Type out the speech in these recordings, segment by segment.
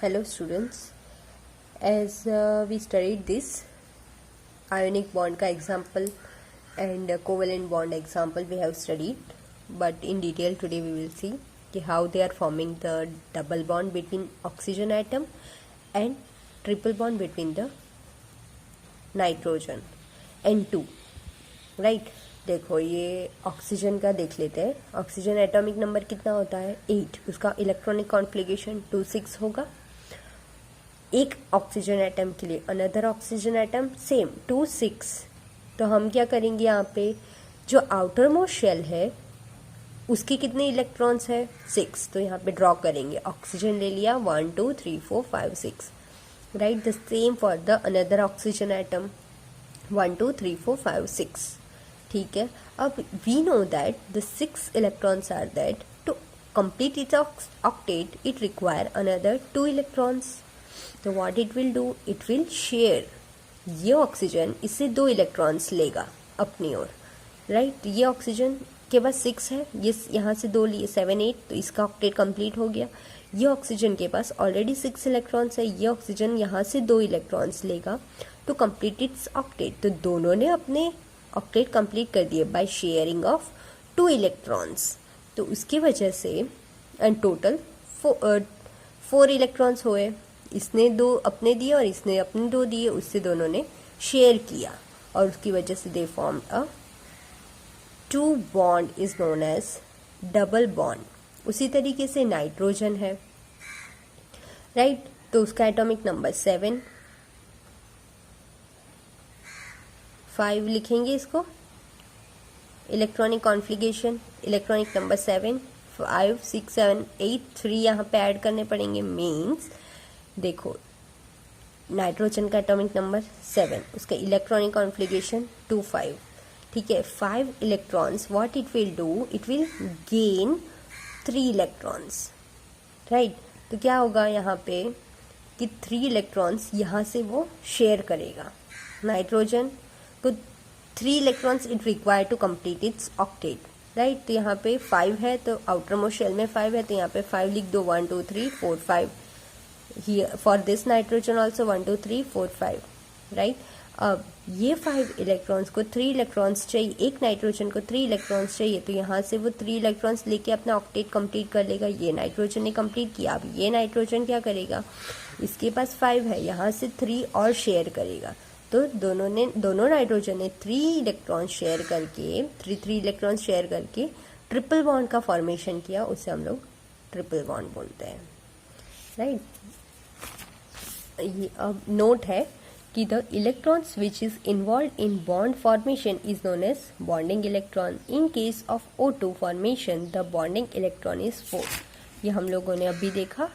Hello students, as we studied this ionic bond का example and covalent bond example we have studied, but in detail today we will see कि how they are forming the double bond between oxygen atom and triple bond between the nitrogen N2, right? देखो ये oxygen का देख लेते हैं. Oxygen atomic number कितना होता है 8, उसका इलेक्ट्रॉनिक कॉन्फ़िगरेशन 2,6 होगा. एक ऑक्सीजन एटम के लिए अनदर ऑक्सीजन एटम सेम 2,6. तो हम क्या करेंगे यहाँ पे जो आउटर मोस्ट शेल है उसके कितने इलेक्ट्रॉन्स है 6. तो यहाँ पे ड्रॉ करेंगे. ऑक्सीजन ले लिया 1 2 3 4 5 6, right. The same for the another oxygen atom 1 2 3 4 5 6. ठीक है. अब we know that the 6 electrons are that to complete its octet it require another 2 electrons. तो what it will do, it will share. ये oxygen इससे 2 electrons लेगा अपनी ओर, right. ये oxygen के पास 6 है, ये यहाँ से 2 लिए 7 8, तो इसका ऑक्टेट कंप्लीट हो गया. ये ऑक्सीजन के पास ऑलरेडी 6 इलेक्ट्रॉन्स है, ये ऑक्सीजन यहाँ से 2 इलेक्ट्रॉन्स लेगा टू कंप्लीट इट्स ऑक्टेट. तो दोनों ने अपने ऑक्टेट कंप्लीट कर दिए बाय शेयरिंग ऑफ 2 इलेक्ट्रॉन्स. तो उसकी वजह से एंड टोटल 4 इलेक्ट्रॉन्स हुए. इसने 2 अपने दिए और इसने अपने 2 दिए, उससे दोनों ने शेयर किया और उसकी वजह से they form a 2 bond is known as double bond. उसी तरीके से नाइट्रोजन है, राइट. तो उसका एटॉमिक नंबर 7, 5 लिखेंगे इसको. इलेक्ट्रॉनिक कॉन्फ़िगरेशन इलेक्ट्रॉनिक नंबर 7 5 6 7 8 3 यहाँ पे ऐड करने पड़ेंगे. मीन्स देखो नाइट्रोजन का एटॉमिक नंबर 7, उसका इलेक्ट्रॉनिक कॉन्फ़िगरेशन 2 5. ठीक है. 5 electrons what it will do, it will gain 3 electrons, right. तो क्या होगा यहाँ पे कि 3 इलेक्ट्रॉन्स यहाँ से वो शेयर करेगा. नाइट्रोजन को 3 electrons it require to complete its octet, right. तो यहाँ पे 5 है, तो आउटर मोस्ट शेल में 5 है, तो यहाँ पे 5 लिख दो. 1 2 3 4 5. Here for this nitrogen also 1 2 3 4 5, right. अब ये 5 इलेक्ट्रॉन्स को 3 इलेक्ट्रॉन्स चाहिए, एक नाइट्रोजन को 3 इलेक्ट्रॉन्स चाहिए, तो यहाँ से वो 3 इलेक्ट्रॉन्स लेके अपना ऑक्टेट कंप्लीट कर लेगा. ये नाइट्रोजन ने कंप्लीट किया. अब ये नाइट्रोजन क्या करेगा, इसके पास 5 है, यहाँ से 3 और शेयर करेगा. तो दोनों नाइट्रोजन ने 3 इलेक्ट्रॉन्स शेयर करके 3 इलेक्ट्रॉन्स शेयर करके ट्रिपल बॉन्ड का फॉर्मेशन किया. उसे हम लोग ट्रिपल बॉन्ड बोलते हैं, राइट. अब नोट है कि the electrons which is involved in bond formation is known as bonding electron. In case of O2 formation the bonding electron is 4. ये हम लोगों ने अभी देखा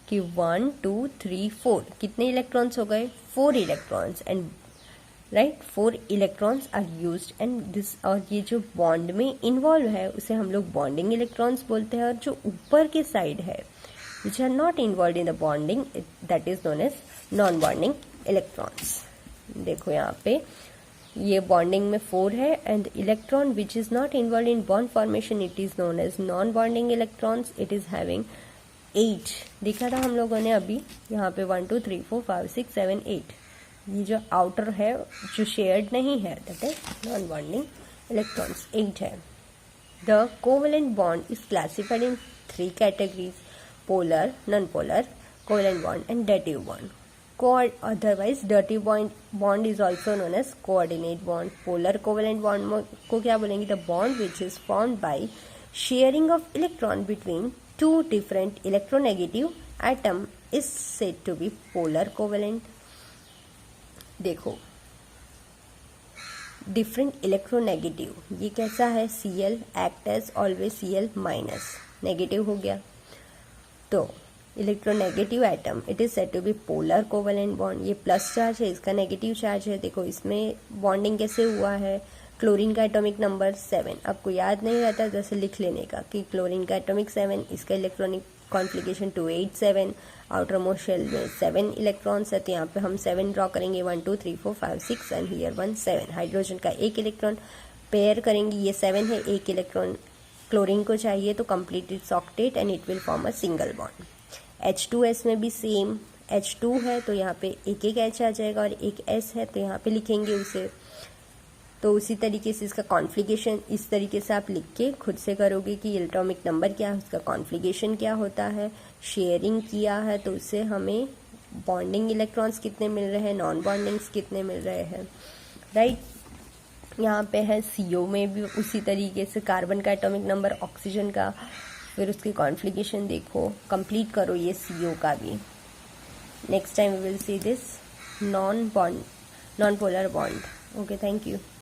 कि 1 2 3 4 कितने इलेक्ट्रॉन्स हो गए 4 electrons. And right 4 electrons are used and this. और ये जो बॉन्ड में इन्वॉल्व है उसे हम लोग बॉन्डिंग इलेक्ट्रॉन्स बोलते हैं. और जो ऊपर के साइड है which are not involved in the bonding, that is known as non-bonding electrons. देखो यहाँ पे ये bonding में 4 है and electron which is not involved in bond formation it is known as non-bonding electrons. It is having 8 देखा था हम लोगों ने अभी. यहाँ पे 1 2 3 4 5 6 7 8. ये जो outer है जो shared नहीं है that is non-bonding electrons 8 है. The covalent bond is classified in 3 categories: polar, non-polar, covalent bond and dative bond. Otherwise dative bond is also known as coordinate bond. Polar covalent bond को क्या बोलेंगे, the bond which is formed by sharing of electron between 2 different electronegative atom is said to be polar covalent. देखो different electronegative ये कैसा है, Cl act as always Cl minus, negative हो गया. तो electronegative atom it is said to be polar covalent bond. ये plus charge है, इसका नेगेटिव चार्ज है. देखो इसमें बॉन्डिंग कैसे हुआ है. क्लोरीन का एटॉमिक नंबर 7, आपको याद नहीं रहता जैसे लिख लेने का कि क्लोरीन का एटॉमिक 7, इसका electronic configuration 287, outer most shell में 7 इलेक्ट्रॉन्स है. तो यहाँ पे हम 7 ड्रॉ करेंगे 1 2 3 4 5 6 एंड हियर 1 7. हाइड्रोजन का एक इलेक्ट्रॉन पेयर करेंगे, ये 7 है, एक इलेक्ट्रॉन क्लोरीन को चाहिए तो complete its octet and it will form a single bond. H2S में भी सेम, H2 है तो यहाँ पे एक एक H आ जाएगा और एक S है तो यहाँ पे लिखेंगे उसे। तो उसी तरीके से इसका कॉन्फ्लिगेशन इस तरीके से आप लिख के खुद से करोगे कि एटॉमिक नंबर क्या है, उसका कॉन्फ्लिगेशन क्या होता है। शेयरिंग किया है तो उससे हमें बॉन्डिंग इलेक्ट्रॉन्स कितने मिल रहे हैं, नॉन बॉन्डिंग्स कितने मिल रहे हैं, राइट। यहाँ पे है CO में भी उसी तरीके से कार्बन का एटॉमिक नंबर, ऑक्सीजन का, फिर उसकी कॉन्फ्लिगेशन देखो, कंप्लीट करो ये CO का भी। Next time we will see this non polar bond. Okay, thank you.